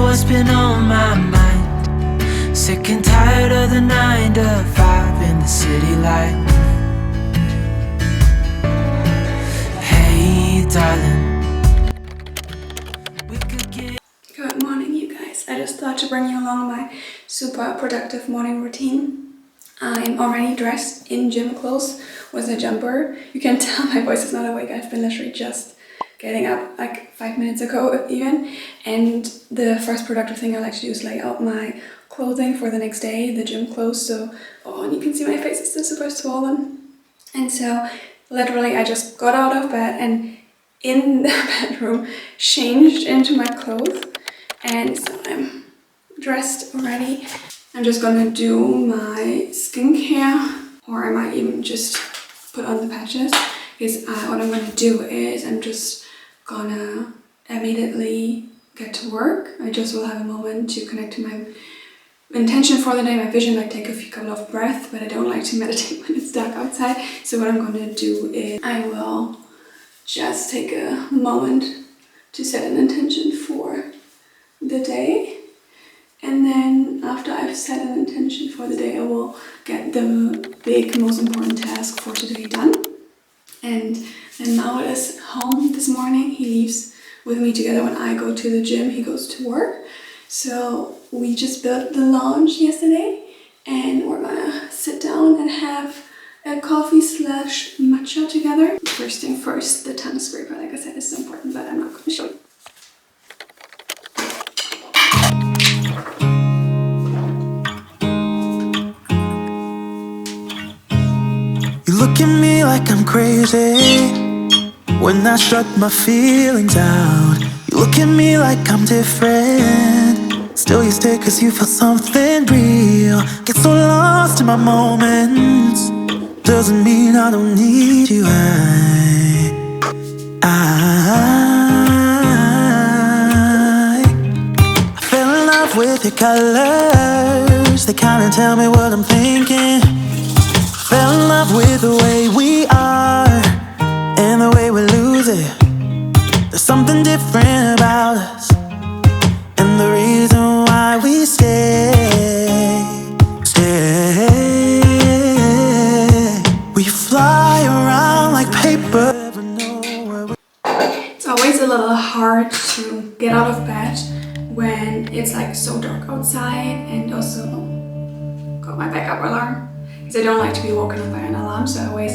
what's been on my mind. Sick and tired of the 9 to 5 in the city life. Hey darling, we could get... Good morning, you guys. I just thought to bring you along my super productive morning routine. I'm already dressed in gym clothes with a jumper. You can tell my voice is not awake. I've been literally just getting up like 5 minutes ago even. And the first productive thing I like to do is lay out my clothing for the next day, the gym clothes. So, and you can see my face is still super swollen. And so literally I just got out of bed and in the bedroom changed into my clothes. And so I'm dressed already. I'm just gonna do my skincare, or I might even just put on the patches, because what I'm gonna do is I'm just gonna immediately get to work. I just will have a moment to connect to my intention for the day, my vision, like take a couple of breaths, but I don't like to meditate when it's dark outside. So what I'm gonna do is I will just take a moment to set an intention for the day. And then after I've set an intention for the day, I will get the big, most important task for today done. And then Mao is home this morning. He leaves with me together when I go to the gym. He goes to work. So we just built the lounge yesterday and we're gonna sit down and have a coffee / matcha together. First thing first, the tongue scraper, like I said, is so important, but I'm not gonna show you. You look at me like I'm crazy when I shut my feelings out. You look at me like I'm different, still you stay cause you feel something real. Get so lost in my moments, doesn't mean I don't need you. I fell in love with your colors, they kinda tell me what I'm thinking. Fell in love with the way we are and the way we lose it. There's something different about us, and the reason why we stay. We fly around like paper. It's always a little hard to get out of bed when it's like so dark outside, and also got my backup alarm. I don't like to be woken up by an alarm, so I always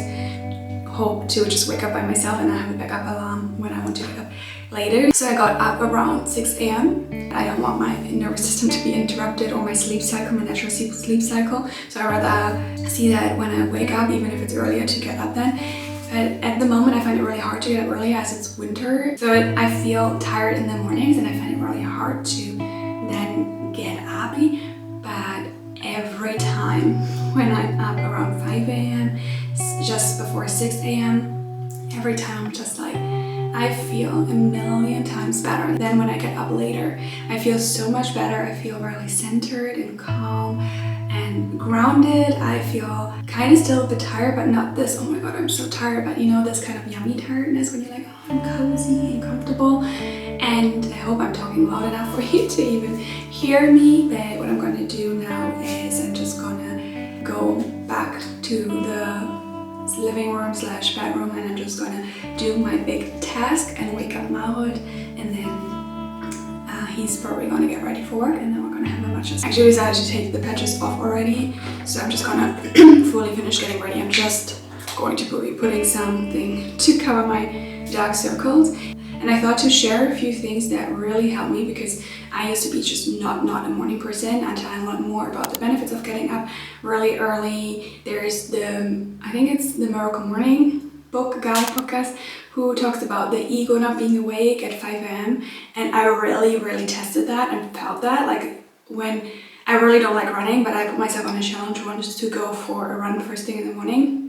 hope to just wake up by myself and I have a backup alarm when I want to wake up later. So I got up around 6 a.m. I don't want my nervous system to be interrupted or my sleep cycle, my natural sleep cycle. So I rather see that when I wake up, even if it's earlier to get up then. But at the moment I find it really hard to get up early as it's winter. So I feel tired in the mornings and I find it really hard to then get up. But every time when I'm up around 5 a.m, just before 6 a.m, every time I'm just like, I feel a million times better than when I get up later. I feel so much better. I feel really centered and calm and grounded. I feel kind of still a bit tired, but not this, oh my god, I'm so tired, but you know, this kind of yummy tiredness when you're like, oh, I'm cozy and comfortable. And I hope I'm talking loud enough for you to even hear me. But what I'm going to do now is I'm just gonna go back to the living room / bedroom, and I'm just gonna do my big task and wake up Maud, and then he's probably gonna get ready for work, and then we're gonna have a matcha. Actually, we decided to take the patches off already, so I'm just gonna fully finish getting ready. I'm just going to be putting something to cover my dark circles. And I thought to share a few things that really helped me, because I used to be just not a morning person until I learned more about the benefits of getting up really early. There's I think it's the Miracle Morning book guy podcast who talks about the ego not being awake at 5 a.m. And I really tested that and felt that. Like when I really don't like running, but I put myself on a challenge once to go for a run first thing in the morning.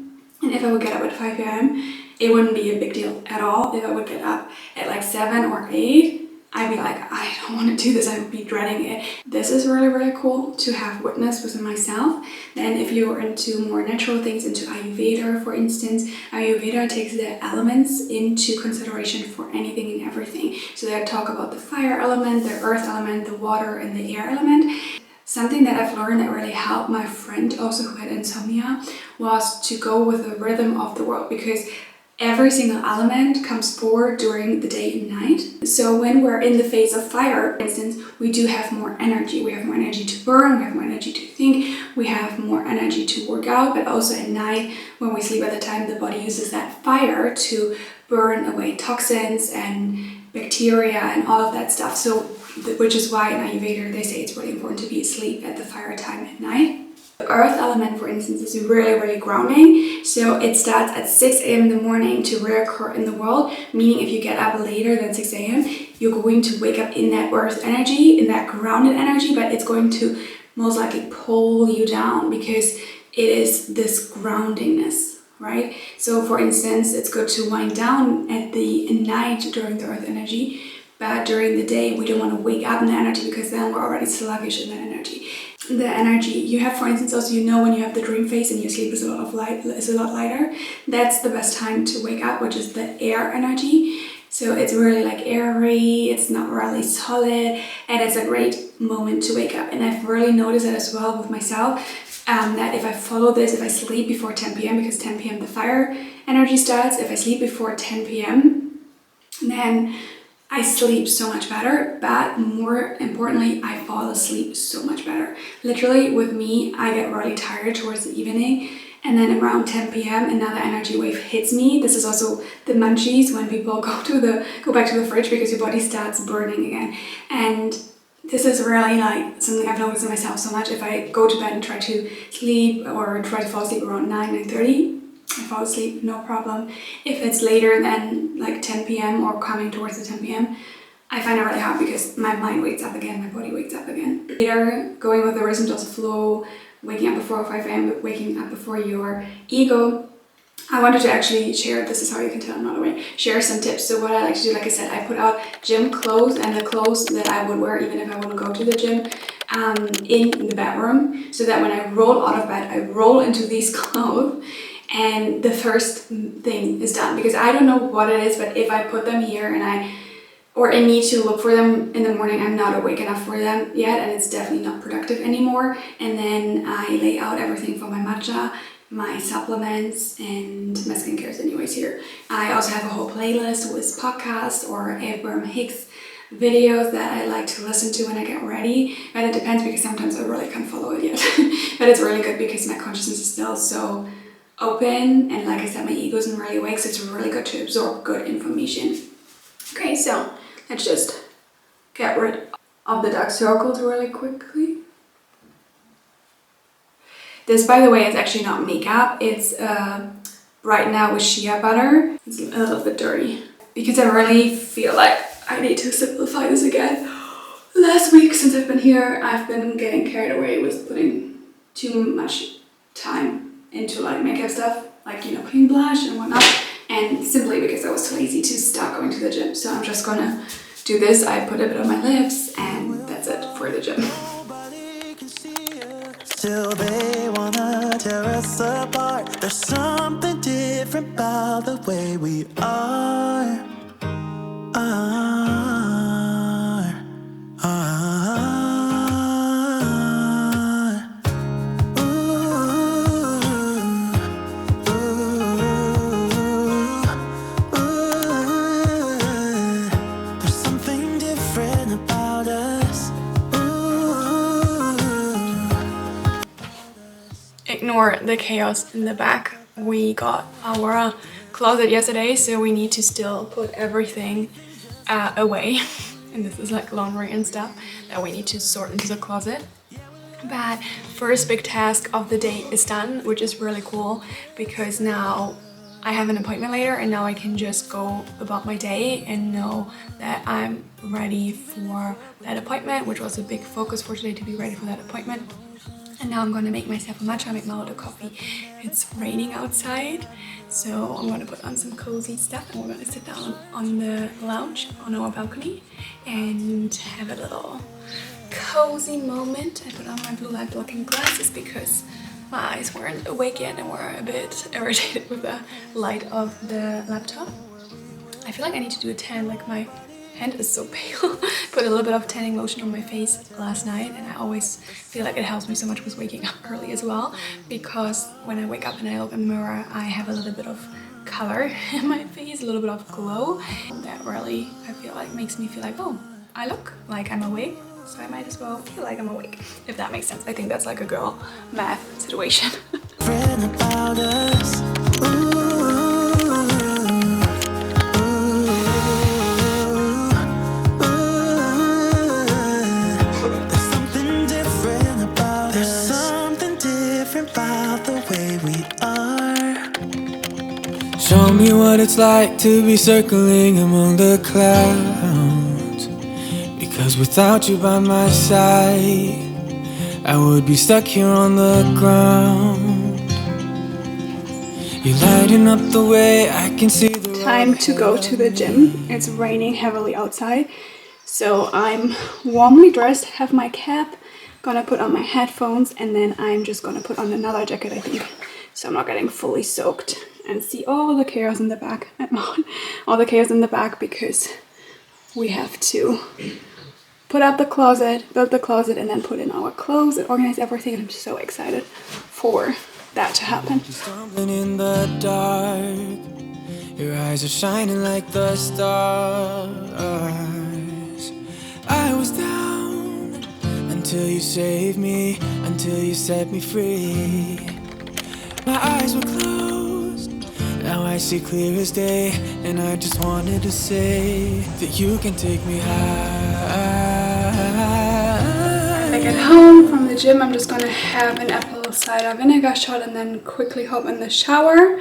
And if I would get up at 5 a.m, it wouldn't be a big deal at all. If I would get up at like 7 or 8, I'd be like, I don't want to do this, I would be dreading it. This is really, really cool to have witnessed within myself. Then if you're into more natural things, into Ayurveda, for instance, Ayurveda takes the elements into consideration for anything and everything. So they talk about the fire element, the earth element, the water, and the air element. Something that I've learned that really helped my friend also who had insomnia was to go with the rhythm of the world, because every single element comes forward during the day and night. So when we're in the phase of fire, for instance, we do have more energy. We have more energy to burn, we have more energy to think, we have more energy to work out, but also at night when we sleep at the time, the body uses that fire to burn away toxins and bacteria and all of that stuff. So, which is why in Ayurveda they say it's really important to be asleep at the fire time at night. The earth element, for instance, is really, really grounding. So it starts at 6 a.m. in the morning to reoccur in the world, meaning if you get up later than 6 a.m., you're going to wake up in that earth energy, in that grounded energy, but it's going to most likely pull you down because it is this groundingness, right? So for instance, it's good to wind down at the night during the earth energy, but during the day, we don't want to wake up in the energy because then we're already sluggish in that energy. The energy you have, for instance, also when you have the dream phase and your sleep is a lot lighter, that's the best time to wake up, which is the air energy. So it's really like airy, it's not really solid, and it's a great moment to wake up. And I've really noticed it as well with myself, that if I follow this, if I sleep before 10 p.m., because 10 p.m. the fire energy starts, if I sleep before 10 p.m., then I sleep so much better, but more importantly, I fall asleep so much better. Literally with me, I get really tired towards the evening, and then around 10 p.m. another energy wave hits me. This is also the munchies when people go back to the fridge because your body starts burning again. And this is really like something I've noticed in myself so much. If I go to bed and try to sleep or try to fall asleep around 9:30, I fall asleep, no problem. If it's later than like 10 p.m. or coming towards the 10 p.m., I find it really hard because my mind wakes up again, my body wakes up again. Later, going with the rhythms of the flow, waking up before 5 a.m., waking up before your ego, I wanted to actually share, this is how you can tell I'm not awake, share some tips. So what I like to do, like I said, I put out gym clothes and the clothes that I would wear even if I wouldn't go to the gym in the bedroom, so that when I roll out of bed, I roll into these clothes and the first thing is done, because I don't know what it is, but if I put them here and I need to look for them in the morning, I'm not awake enough for them yet, and it's definitely not productive anymore. And then I lay out everything for my matcha, my supplements, and my skincare anyways here. I also have a whole playlist with podcasts or Abraham Hicks videos that I like to listen to when I get ready, but it depends because sometimes I really can't follow it yet. But it's really good because my consciousness is still so open, and like I said, my ego isn't really awake, so it's really good to absorb good information. Okay, so let's just get rid of the dark circles really quickly. This, by the way, is actually not makeup. It's right now with shea butter. It's a little bit dirty because I really feel like I need to simplify this again. Last week, since I've been here, I've been getting carried away with putting too much time into like makeup stuff, like putting blush and whatnot, and simply because I was too lazy to start going to the gym. So I'm just gonna do this. I put a bit on my lips and that's it for the gym. Still they wanna tear us apart. There's something different about the way we are. There's something different about us. Ignore the chaos in the back. We got our closet yesterday, so we need to still put everything away. And this is like laundry and stuff that we need to sort into the closet. But first big task of the day is done, which is really cool because now I have an appointment later and now I can just go about my day and know that I'm ready for that appointment, which was a big focus for today, to be ready for that appointment. And now I'm gonna make myself a matcha, make my little coffee. It's raining outside, so I'm gonna put on some cozy stuff and we're gonna sit down on the lounge on our balcony and have a little cozy moment. I put on my blue light blocking glasses because my eyes weren't awake yet and were a bit irritated with the light of the laptop. I feel like I need to do a tan, like my hand is so pale. Put a little bit of tanning lotion on my face last night and I always feel like it helps me so much with waking up early as well, because when I wake up and I look in the mirror I have a little bit of color in my face, a little bit of glow. That really, I feel like, makes me feel like, oh, I look like I'm awake, so I might as well feel like I'm awake, if that makes sense. I think that's like a girl math situation. About us. Show me what it's like to be circling among the clouds, because without you by my side I would be stuck here on the ground. You're lighting up the way, I can see the Time to go to the gym. It's raining heavily outside, so I'm warmly dressed, have my cap, gonna put on my headphones, and then I'm just gonna put on another jacket, I think, so I'm not getting fully soaked and see all the chaos in the back. All the chaos in the back, because we have to put out the closet, build the closet, and then put in our clothes and organize everything. I'm just so excited for that to happen. stumbling in the dark. Your eyes are shining like the stars. I was down until you saved me, until you set me free. My eyes were closed, now I see clear as day, and I just wanted to say that you can take me high. I get home from the gym, I'm just gonna have an apple cider vinegar shot and then quickly hop in the shower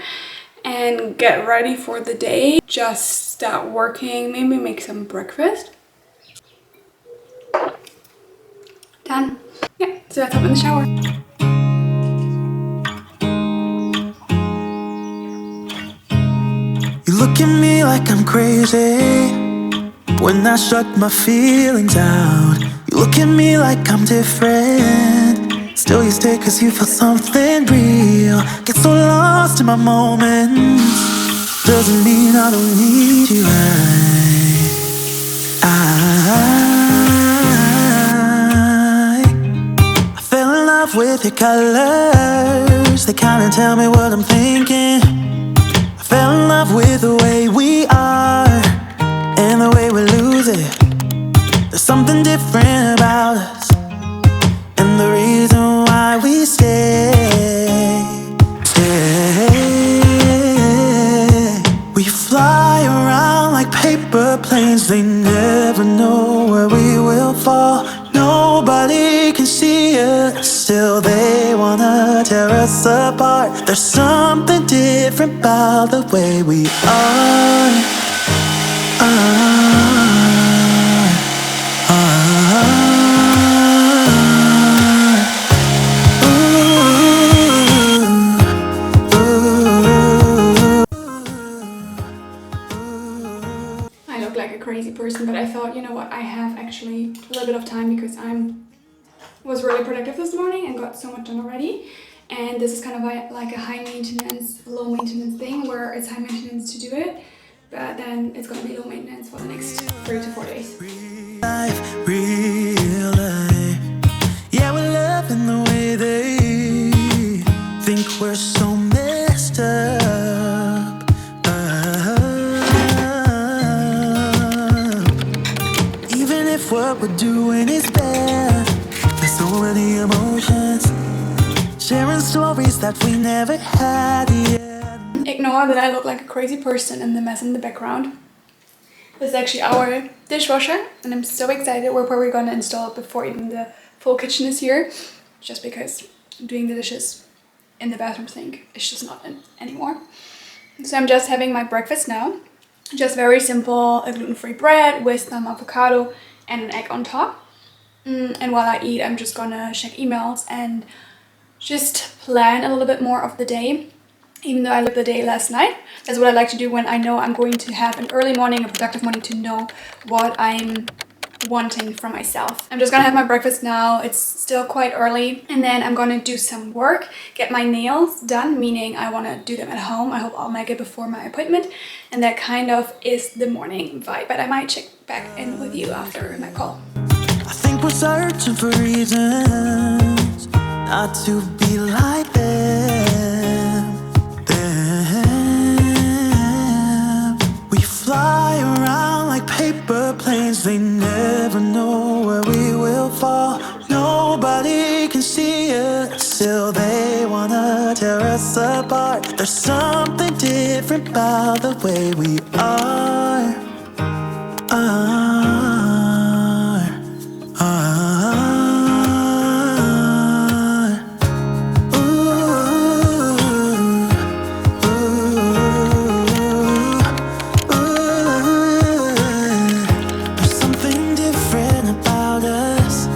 and get ready for the day. Just start working, maybe make some breakfast. Done. Yeah, so let's hop in the shower. You look at me like I'm crazy when I shut my feelings out. You look at me like I'm different, still you stay cause you feel something real. Get so lost in my moments, doesn't mean I don't need you. I fell in love with your colors, they kinda tell me what I'm thinking. Fell in love with the way we are and the way we lose it. There's something different about us and the reason why we stay. We fly around like paper planes, they never know where we will fall. Nobody can see us, still they wanna tear us apart. There's something different about the way we are. I look like a crazy person, but I thought, you know what, I have actually a little bit of time because was really productive this morning and got so much done already. And this is kind of like a high maintenance, low maintenance thing where it's high maintenance to do it, but then it's gonna be low maintenance for the next 3 to 4 days. Real life. Yeah, we're loving the way they think we're so messed up. Even if what we're doing is bad, there's so many emotions, sharing stories that we never had yet. Ignore that I look like a crazy person and the mess in the background. This is actually our dishwasher and I'm so excited. We're probably gonna install it before even the full kitchen is here, just because doing the dishes in the bathroom sink is just not in anymore. So I'm just having my breakfast now. Just very simple, a gluten-free bread with some avocado and an egg on top. And while I eat, I'm just gonna check emails and just plan a little bit more of the day, even though I lived the day last night. That's what I like to do when I know I'm going to have an early morning, a productive morning, to know what I'm wanting from myself. I'm just gonna have my breakfast now. It's still quite early, and then I'm gonna do some work, get my nails done, meaning I want to do them at home. I hope I'll make it before my appointment, and that kind of is the morning vibe. But I might check back in with you after my call. I think we're searching for reasons not to be like them. We fly around like paper planes. They never know where we will fall. Nobody can see us, still they wanna tear us apart. There's something different about the way we are. There's something different about us.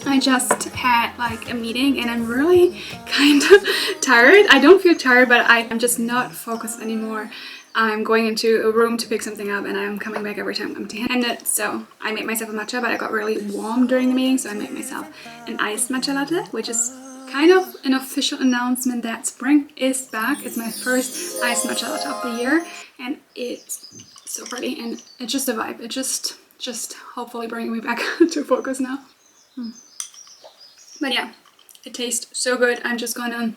I just had like a meeting and I'm really kind of tired. I don't feel tired, but I'm just not focused anymore. I'm going into a room to pick something up and I'm coming back every time empty-handed. So I made myself a matcha, but I got really warm during the meeting, so I made myself an iced matcha latte, which is kind of an official announcement that spring is back. It's my first iced matcha latte of the year, and it's so pretty and it's just a vibe. It just hopefully bringing me back to focus now. But yeah, it tastes so good. I'm just gonna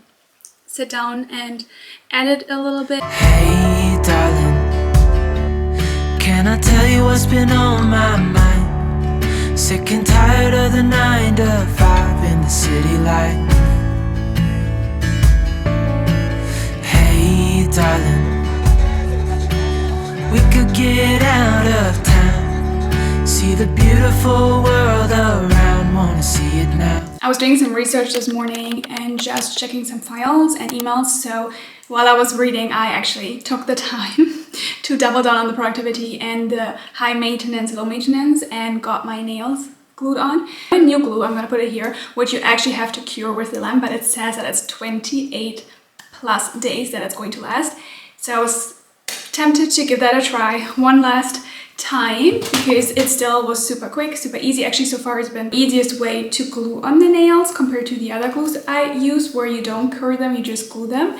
sit down and edit a little bit. Hey darling, can I tell you what's been on my mind? Sick and tired of the 9 to 5 in the city life. Hey darling, we could get out of town, see the beautiful world around, wanna see it now. I was doing some research this morning and just checking some files and emails. So while I was reading, I actually took the time to double down on the productivity and the high maintenance, low maintenance, and got my nails glued on. A new glue, I'm gonna put it here, which you actually have to cure with the lamp, but it says that it's 28 plus days that it's going to last. So I was tempted to give that a try one last time because it still was super quick, super easy. Actually, so far it's been the easiest way to glue on the nails compared to the other glues I use where you don't cure them, you just glue them.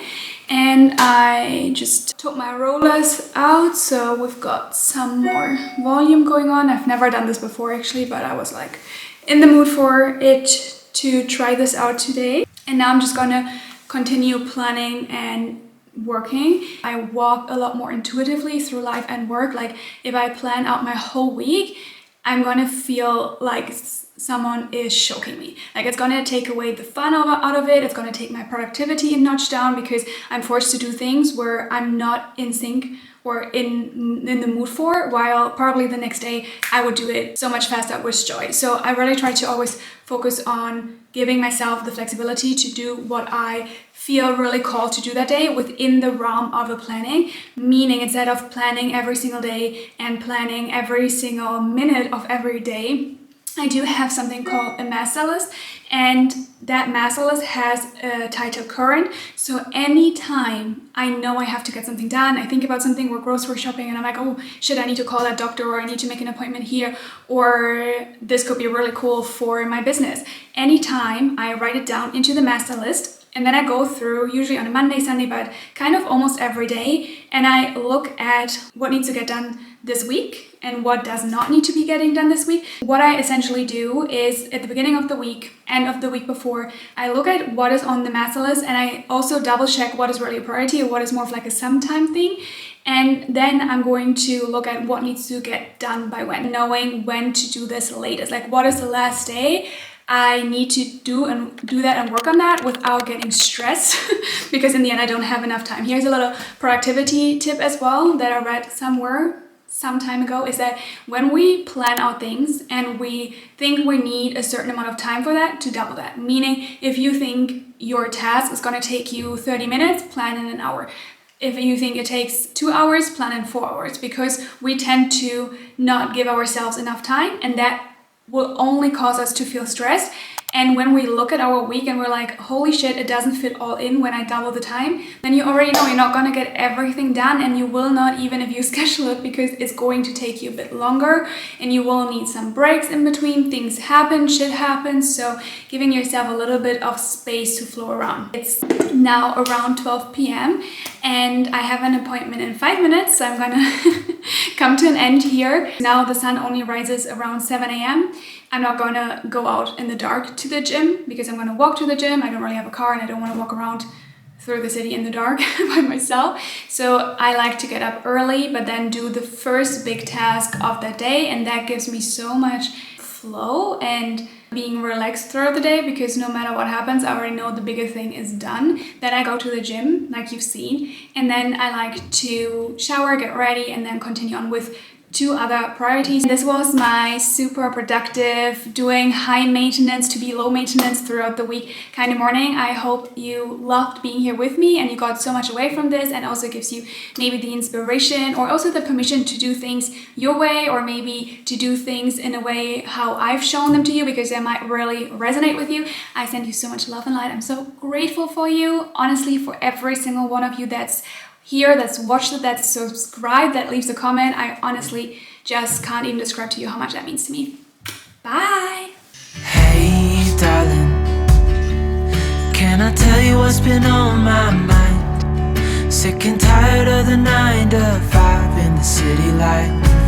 And I just took my rollers out, so we've got some more volume going on. I've never done this before actually, but I was like in the mood for it to try this out today. And now I'm just gonna continue planning and working. I walk a lot more intuitively through life and work. Like if I plan out my whole week, I'm gonna feel like someone is choking me. Like it's gonna take away the fun out of it. It's gonna take my productivity a notch down because I'm forced to do things where I'm not in sync or in the mood for, while probably the next day I would do it so much faster with joy. So I really try to always focus on giving myself the flexibility to do what I feel really called to do that day within the realm of a planning, meaning instead of planning every single day and planning every single minute of every day, I do have something called a master list, and that master list has a title current. So anytime I know I have to get something done, I think about something, we're grocery shopping and I'm like, oh shit, I need to call that doctor, or I need to make an appointment here, or this could be really cool for my business. Anytime I write it down into the master list, and then I go through, usually on a Monday, Sunday, but kind of almost every day, and I look at what needs to get done this week and what does not need to be getting done this week. What I essentially do is at the beginning of the week and of the week before, I look at what is on the master list, and I also double check what is really a priority or what is more of like a sometime thing. And then I'm going to look at what needs to get done by when, knowing when to do this latest. Like what is the last day I need to do that and work on that without getting stressed because in the end I don't have enough time. Here's a little productivity tip as well that I read somewhere some time ago, is that when we plan out things and we think we need a certain amount of time for that, to double that. Meaning if you think your task is going to take you 30 minutes, plan in an hour. If you think it takes 2 hours, plan in 4 hours, because we tend to not give ourselves enough time, and that will only cause us to feel stressed. And when we look at our week and we're like, holy shit, it doesn't fit all in when I double the time, then you already know you're not gonna get everything done, and you will not, even if you schedule it, because it's going to take you a bit longer and you will need some breaks in between. Things happen, shit happens, so giving yourself a little bit of space to flow around. It's now around 12 p.m. and I have an appointment in 5 minutes, so I'm gonna come to an end here. Now the sun only rises around 7 a.m. I'm not gonna go out in the dark to the gym because I'm gonna walk to the gym. I don't really have a car and I don't want to walk around through the city in the dark by myself. So I like to get up early, but then do the first big task of the day, and that gives me so much flow and being relaxed throughout the day, because no matter what happens, I already know the bigger thing is done. Then I go to the gym, like you've seen, and then I like to shower, get ready, and then continue on with 2 other priorities. This was my super productive, doing high maintenance to be low maintenance throughout the week kind of morning. I hope you loved being here with me and you got so much away from this, and also gives you maybe the inspiration or also the permission to do things your way, or maybe to do things in a way how I've shown them to you, because they might really resonate with you. I send you so much love and light. I'm so grateful for you, honestly, for every single one of you that's here, that's watched it, that's subscribed, that leaves a comment. I honestly just can't even describe to you how much that means to me. Bye! Hey darling, can I tell you what's been on my mind? Sick and tired of the 9 to 5 in the city life.